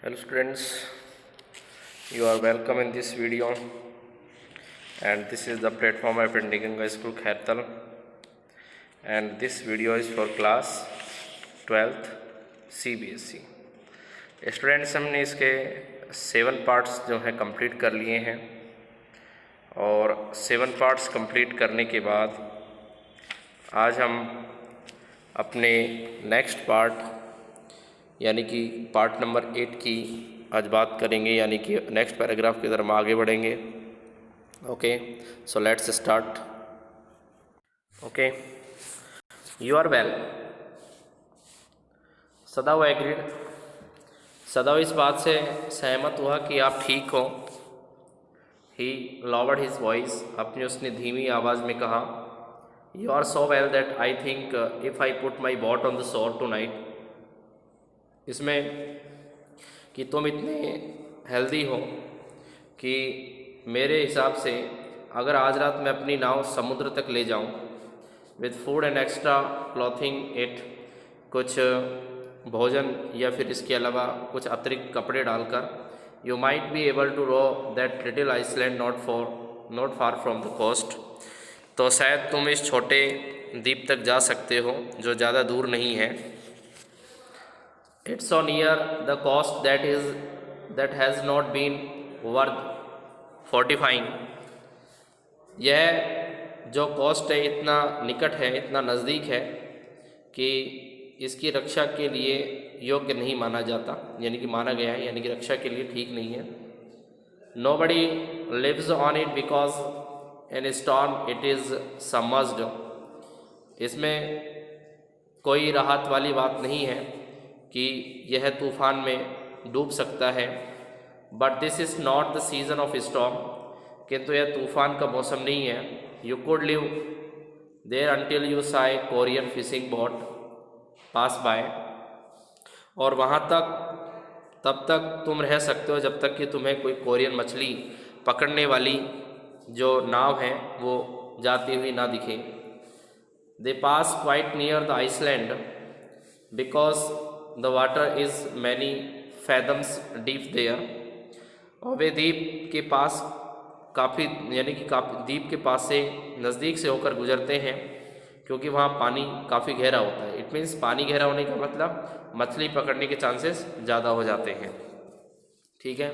Hello students, you are welcome in this video, and this is the platform of Indian School Khairtal, and this video is for class 12th CBSE students. हमने इसके 7 parts जो हैं complete कर लिए हैं, और 7 parts complete करने के बाद आज हम अपने नेक्स्ट पार्ट यानी कि पार्ट नंबर 8 की आज बात करेंगे, यानी कि नेक्स्ट पैराग्राफ की तरफ हम आगे बढ़ेंगे। Okay, so let's start. Okay, you are well. Sadao agreed. Sadao इस बात से सहमत हुआ कि आप ठीक हो। ही लॉवर्ड हिज वॉइस, अपनी उसने धीमी आवाज़ में कहा। You are so well that I think if I put my boat on the shore tonight. इसमें कि तुम इतने हेल्दी हो कि मेरे हिसाब से अगर आज रात मैं अपनी नाव समुद्र तक ले जाऊं with food and extra clothing it, कुछ भोजन या फिर इसके अलावा कुछ अतिरिक्त कपड़े डालकर, you might be able to row that little island not far from the coast. तो शायद तुम इस छोटे द्वीप तक जा सकते हो जो ज़्यादा दूर नहीं है। It's so near the coast that has not been worth fortifying। यह जो कोस्ट है इतना निकट है, इतना नज़दीक है कि इसकी रक्षा के लिए योग्य नहीं माना जाता, यानी कि माना गया है, यानी कि रक्षा के लिए ठीक नहीं है। Nobody lives on it because in a storm it is submerged। इसमें कोई राहत वाली बात नहीं है कि यह तूफ़ान में डूब सकता है। But this is not the season of storm, किंतु यह तूफ़ान का मौसम नहीं है। You could live there until you see Korean fishing boat pass by. और वहाँ तक तब तक तुम रह सकते हो जब तक कि तुम्हें कोई कोरियन मछली पकड़ने वाली जो नाव है वो जाती हुई ना दिखे। They pass quite near the island because the water is many fathoms deep there. और वे द्वीप के पास काफ़ी, यानी कि काफ़ी द्वीप के पास से नज़दीक से होकर गुजरते हैं क्योंकि वहाँ पानी काफ़ी गहरा होता है। इट मीन्स पानी गहरा होने का मतलब मछली पकड़ने के चांसेस ज़्यादा हो जाते हैं। ठीक है।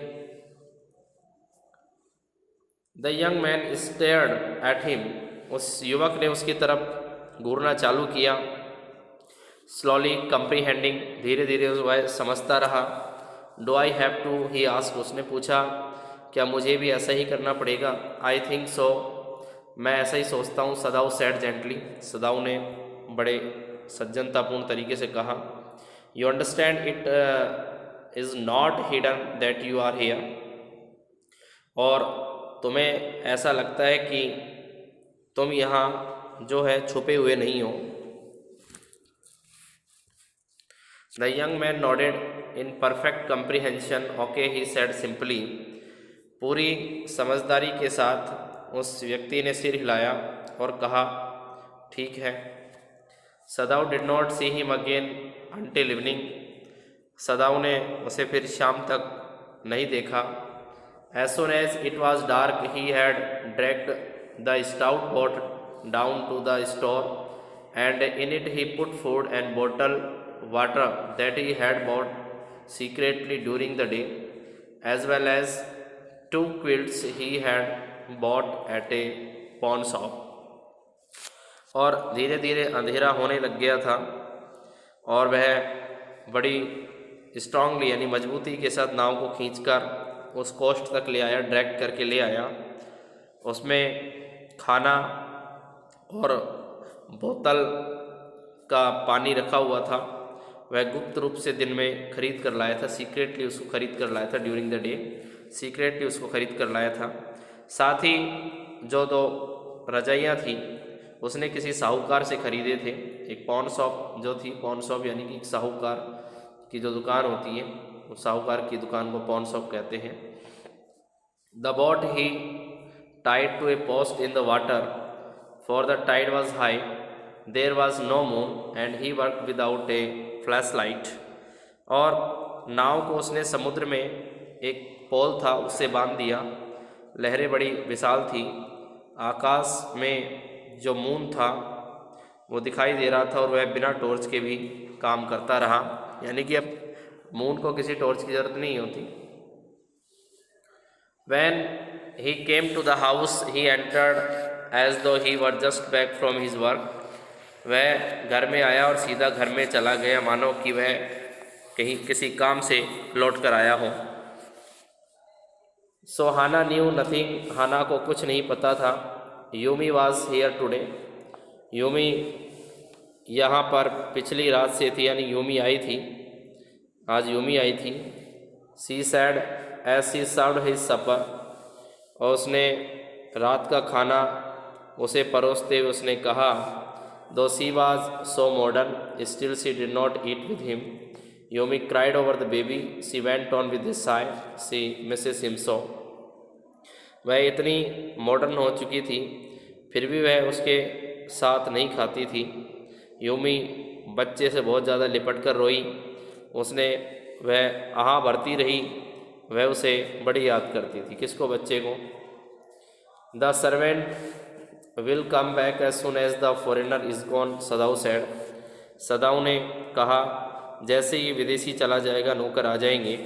The young man stared at him, उस युवक ने उसकी तरफ घूरना चालू किया। स्लोली कंप्रीहेंडिंग, धीरे धीरे वह समझता रहा। Do I have to, he asked, उसने पूछा क्या मुझे भी ऐसा ही करना पड़ेगा। आई थिंक सो, मैं ऐसा ही सोचता हूँ। सदाऊ सेड जेंटली, सदाऊ ने बड़े सज्जनतापूर्ण तरीके से कहा। You understand it is not hidden that you are here. और तुम्हें ऐसा लगता है कि तुम यहाँ जो है छुपे हुए नहीं हो। The young man nodded in perfect comprehension. Okay, he said simply। पूरी समझदारी के साथ उस व्यक्ति ने सिर हिलाया और कहा ठीक है। Sadao did not see him again until evening। Sadao ने उसे फिर शाम तक नहीं देखा। As soon as it was dark, he had dragged the stout boat down to the store, and in it he put food and bottle water that he had bought secretly during the day, as well as 2 quilts he had bought at a pawn shop। और धीरे धीरे अंधेरा होने लग गया था और वह बड़ी स्ट्रांगली यानी मजबूती के साथ नाव को खींचकर उस कोस्ट तक ले आया, ड्रैग करके ले आया। उसमें खाना और बोतल का पानी रखा हुआ था। वह गुप्त रूप से दिन में खरीद कर लाया था, सीक्रेटली उसको खरीद कर लाया था। ड्यूरिंग द डे सीक्रेटली उसको खरीद कर लाया था। साथ ही जो 2 रजाइयाँ थी उसने किसी साहूकार से खरीदे थे। एक पॉन शॉप जो थी, पॉन शॉप यानी कि एक साहूकार की जो दुकान होती है, उस साहूकार की दुकान को पॉन शॉप कहते हैं। The boat he tied to a post in the water, for the tide was high, there was no moon and he work without a flashlight. और नाव को उसने समुद्र में एक पोल था उससे बांध दिया। लहरें बड़ी विशाल थी। आकाश में जो मून था वो दिखाई दे रहा था और वह बिना टॉर्च के भी काम करता रहा, यानी कि अब मून को किसी टॉर्च की ज़रूरत नहीं होती। When he came to the house, he entered as though he were just back from his work. वह घर में आया और सीधा घर में चला गया, मानो कि वह कहीं किसी काम से लौट कर आया हो। So Hana knew nothing. हाना को कुछ नहीं पता था। Yumi was here today. Yumi यहाँ पर पिछली रात से थी, यानी यूमी आई थी, आज यूमी आई थी। She said as she served his supper. और उसने रात का खाना उसे परोसते हुए उसने कहा, Though she was so modern, still she did not eat with him. Yomi cried over the baby. She went on with a sigh. She misses him so. वह इतनी मॉडर्न हो चुकी थी, फिर भी वह उसके साथ नहीं खाती थी। यूमी बच्चे से बहुत ज़्यादा लिपट कर रोई। उसने वह आहा भरती रही, वह उसे बड़ी याद करती थी। किसको? बच्चे को। The servant will come back as soon as the foreigner is gone, Sadao said. Sadao ने कहा, जैसे ही विदेशी चला जाएगा नौकर आ जाएंगे।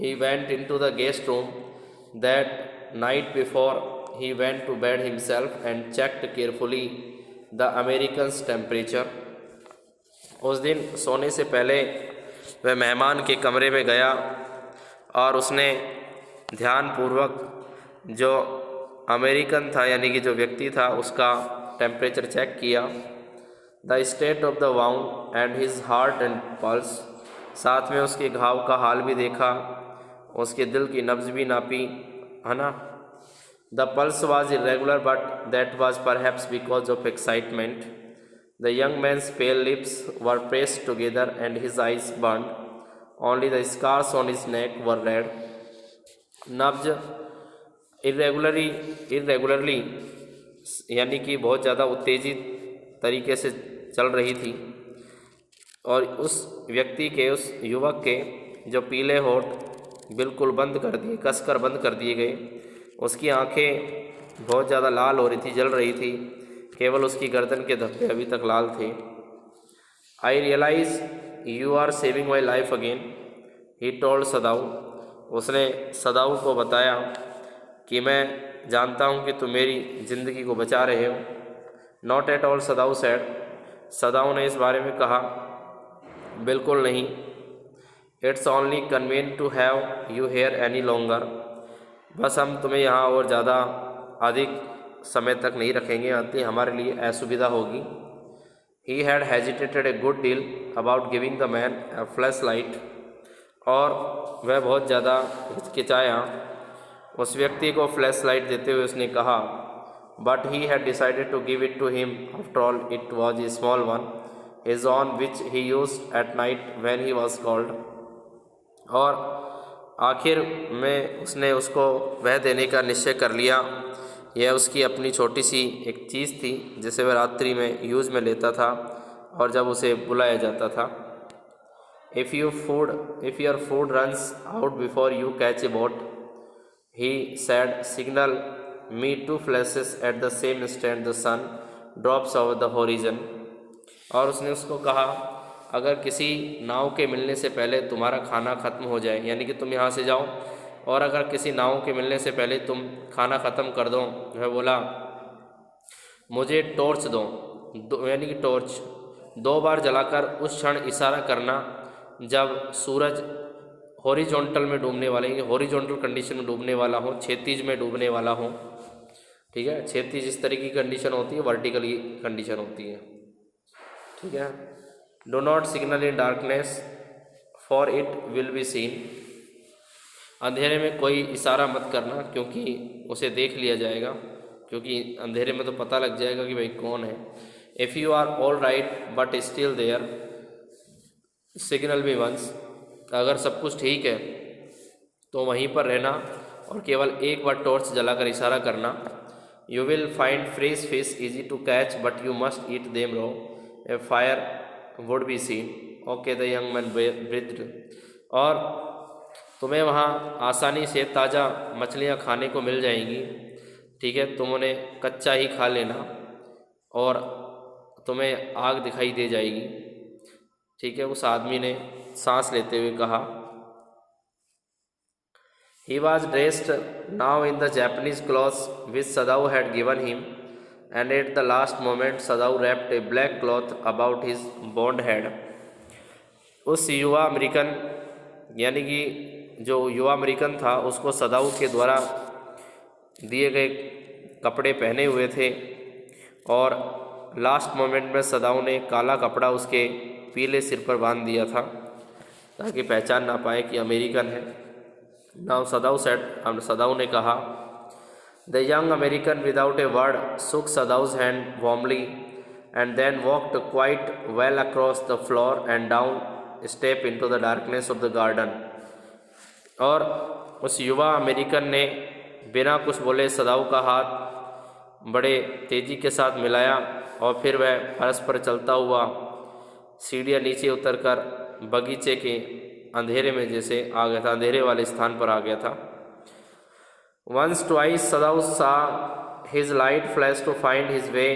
He went into the guest room that night before he went to bed himself and checked carefully the American's temperature. उस दिन सोने से पहले वह मेहमान के कमरे में गया और उसने ध्यानपूर्वक जो अमेरिकन था, यानी कि जो व्यक्ति था, उसका टेम्परेचर चेक किया। The state of the wound and his heart and pulse. साथ में उसके घाव का हाल भी देखा, उसके दिल की नब्ज़ भी नापी, है ना। The pulse was irregular but that was perhaps because of excitement. The young man's pale lips were pressed together and his eyes burned, only the scars on his neck were red. नब्ज irregularly यानी कि बहुत ज़्यादा उत्तेजित तरीके से चल रही थी, और उस व्यक्ति के, उस युवक के जो पीले होठ बिल्कुल बंद कर दिए, कसकर बंद कर दिए गए, उसकी आंखें बहुत ज़्यादा लाल हो रही थी, जल रही थी, केवल उसकी गर्दन के धब्बे अभी तक लाल थे। I realize you are saving my life again, he told Sadao. उसने सदाऊ को बताया कि मैं जानता हूँ कि तुम मेरी ज़िंदगी को बचा रहे हो। Not at all, Sadao said. Sadao ने इस बारे में कहा, बिल्कुल नहीं। It's only convenient to have you here any longer. बस हम तुम्हें यहाँ और ज़्यादा अधिक समय तक नहीं रखेंगे, आती हमारे लिए असुविधा होगी। He had hesitated a good deal about giving the man a flash light. और वह बहुत ज़्यादा हिचकिचाया उस व्यक्ति को फ्लैश लाइट देते हुए। उसने कहा, but he had decided to give it to him, after all it was a small one, his own which he used at night when he was cold. और आखिर में उसने उसको वह देने का निश्चय कर लिया। यह उसकी अपनी छोटी सी एक चीज़ थी जिसे वह रात्रि में यूज़ में लेता था और जब उसे बुलाया जाता था। If your food runs out before you catch a boat, he said, signal me two flashes at the same instant the sun drops over the horizon. और उसने उसको कहा, अगर किसी नाव के मिलने से पहले तुम्हारा खाना ख़त्म हो जाए, यानी कि तुम यहाँ से जाओ और अगर किसी नाव के मिलने से पहले तुम खाना ख़त्म कर दो। वह बोला, मुझे टॉर्च दो, यानी कि टॉर्च 2 बार जलाकर उस क्षण इशारा करना जब सूरज हॉरिजॉन्टल में डूबने वाला, हॉरिजॉन्टल कंडीशन में डूबने वाला हो, क्षैतिज में डूबने वाला हो। ठीक है, क्षैतिज इस तरह की कंडीशन होती है, वर्टिकल कंडीशन होती है। ठीक है। Do not signal in darkness for it will be seen. अंधेरे में कोई इशारा मत करना क्योंकि उसे देख लिया जाएगा, क्योंकि अंधेरे में तो पता लग जाएगा कि भाई कौन है। If you are all right but still there signal me once. अगर सब कुछ ठीक है तो वहीं पर रहना और केवल एक बार टॉर्च जलाकर इशारा करना। You will find fresh fish easy to catch but you must eat them raw, a fire would be seen. Okay, the young man breathed. और तुम्हें वहाँ आसानी से ताज़ा मछलियाँ खाने को मिल जाएंगी, ठीक है, तुम उन्हें कच्चा ही खा लेना और तुम्हें आग दिखाई दे जाएगी, ठीक है। उस आदमी ने सांस लेते हुए कहा। He was dressed now in the Japanese clothes which Sadao had given him, and at the last moment Sadao wrapped a black cloth about his bald head. उस युवा अमेरिकन यानी कि जो युवा अमेरिकन था उसको सदाऊ के द्वारा दिए गए कपड़े पहने हुए थे और लास्ट मोमेंट में सदाऊ ने काला कपड़ा उसके पीले सिर पर बांध दिया था ताकि पहचान ना पाए कि अमेरिकन है। नाउ सदाऊ सेड, सदाऊ ने कहा। The young American without a word shook Sadau's hand warmly and then walked quite well across the floor and down a step into the darkness of the garden. और उस युवा American ने बिना कुछ बोले सदाऊ का हाथ बड़े तेज़ी के साथ मिलाया और फिर वह फर्श पर चलता हुआ सीढ़ियाँ नीचे उतरकर बगीचे के अंधेरे में जैसे आ गया था, अंधेरे वाले स्थान पर आ गया था। Once twice Sadao saw his light flash to find his way,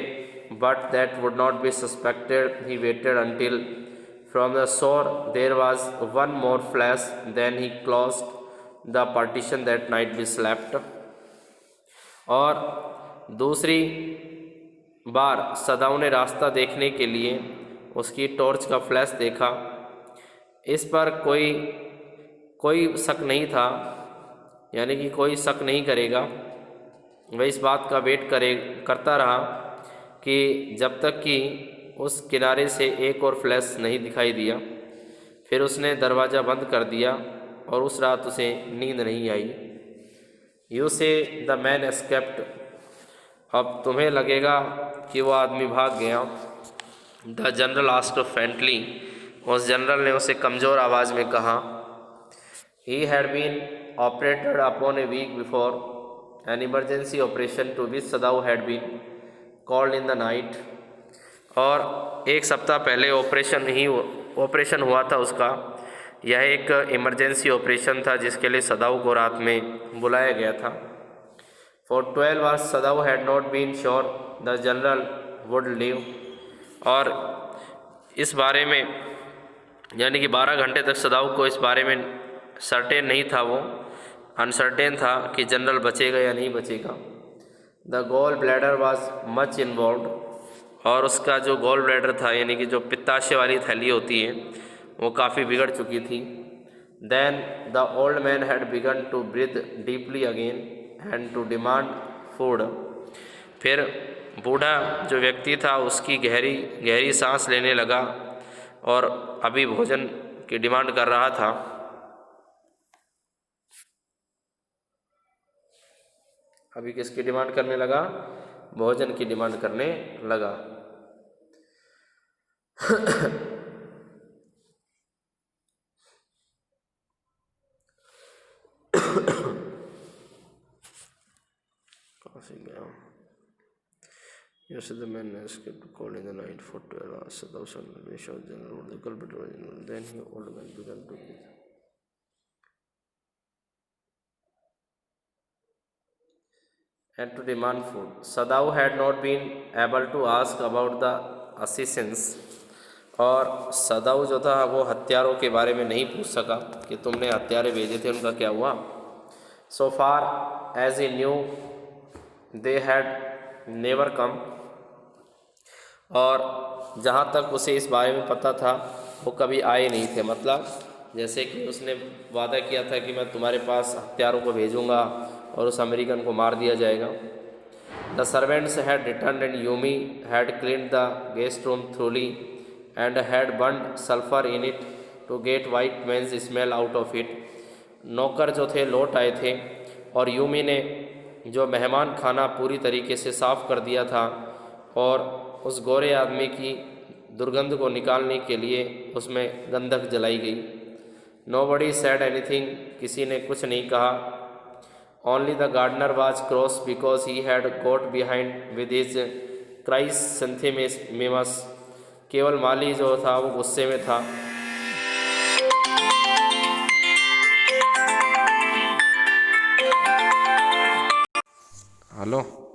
but that would not be suspected. He waited until from the shore there was one more flash, then he closed the partition that night we slept. और दूसरी बार सदाऊ ने रास्ता देखने के लिए उसकी torch का flash देखा। इस पर कोई शक नहीं था, यानी कि कोई शक नहीं करेगा। वह इस बात का वेट करता रहा कि जब तक कि उस किनारे से एक और फ्लैश नहीं दिखाई दिया। फिर उसने दरवाज़ा बंद कर दिया और उस रात उसे नींद नहीं आई। You say the man escaped, अब तुम्हें लगेगा कि वो आदमी भाग गया। द जनरल आस्क्ड फेंटली, उस जनरल ने उसे कमज़ोर आवाज़ में कहा। He had been operated upon a week before, an emergency operation to which Sadao had been called in the night. और एक सप्ताह पहले ऑपरेशन हुआ था उसका। यह एक इमरजेंसी ऑपरेशन था जिसके लिए सदाऊ को रात में बुलाया गया था। For 12 hours Sadao had not been sure the general would live, और इस बारे में यानी कि 12 घंटे तक सदाऊ को इस बारे में सर्टेन नहीं था, वो अनसर्टेन था कि जनरल बचेगा या नहीं बचेगा। The gall bladder was much involve, और उसका जो गॉल ब्लैडर था यानी कि जो पित्ताशय वाली थैली होती है वो काफ़ी बिगड़ चुकी थी। Then the old man had begun to breathe deeply again and to demand food, फिर बूढ़ा जो व्यक्ति था उसकी गहरी गहरी सांस लेने लगा और अभी भोजन की डिमांड कर रहा था। अभी किसकी डिमांड करने लगा? भोजन की डिमांड करने लगा। कहाँ से गया? Yes, the man escaped call in the night for 12 hours. The suddenly shot general the culprit was in. Then he old man began to breathe and to demand food. Sadao had not been able to ask about the assassins, और सदाऊ जो था वो हत्यारों के बारे में नहीं पूछ सका कि तुमने हत्यारे भेजे थे उनका क्या हुआ। So far as he knew they had never come, और जहाँ तक उसे इस बारे में पता था वो कभी आए नहीं थे। मतलब जैसे कि उसने वादा किया था कि मैं तुम्हारे पास हत्यारों को भेजूँगा और उस अमेरिकन को मार दिया जाएगा। The servants had return and Yumi had cleaned the guest room thoroughly and had burned sulphur in it to get white man's smell out of it. नौकर जो थे लौट आए थे और यूमी ने जो मेहमान खाना पूरी तरीके से साफ़ कर दिया था और उस गोरे आदमी की दुर्गंध को निकालने के लिए उसमें गंधक जलाई गई। नोबडी सेड एनीथिंग, किसी ने कुछ नहीं कहा। Only the gardener was cross because he had got behind with his chrysanthemums, केवल माली जो था वो गुस्से में था हेलो।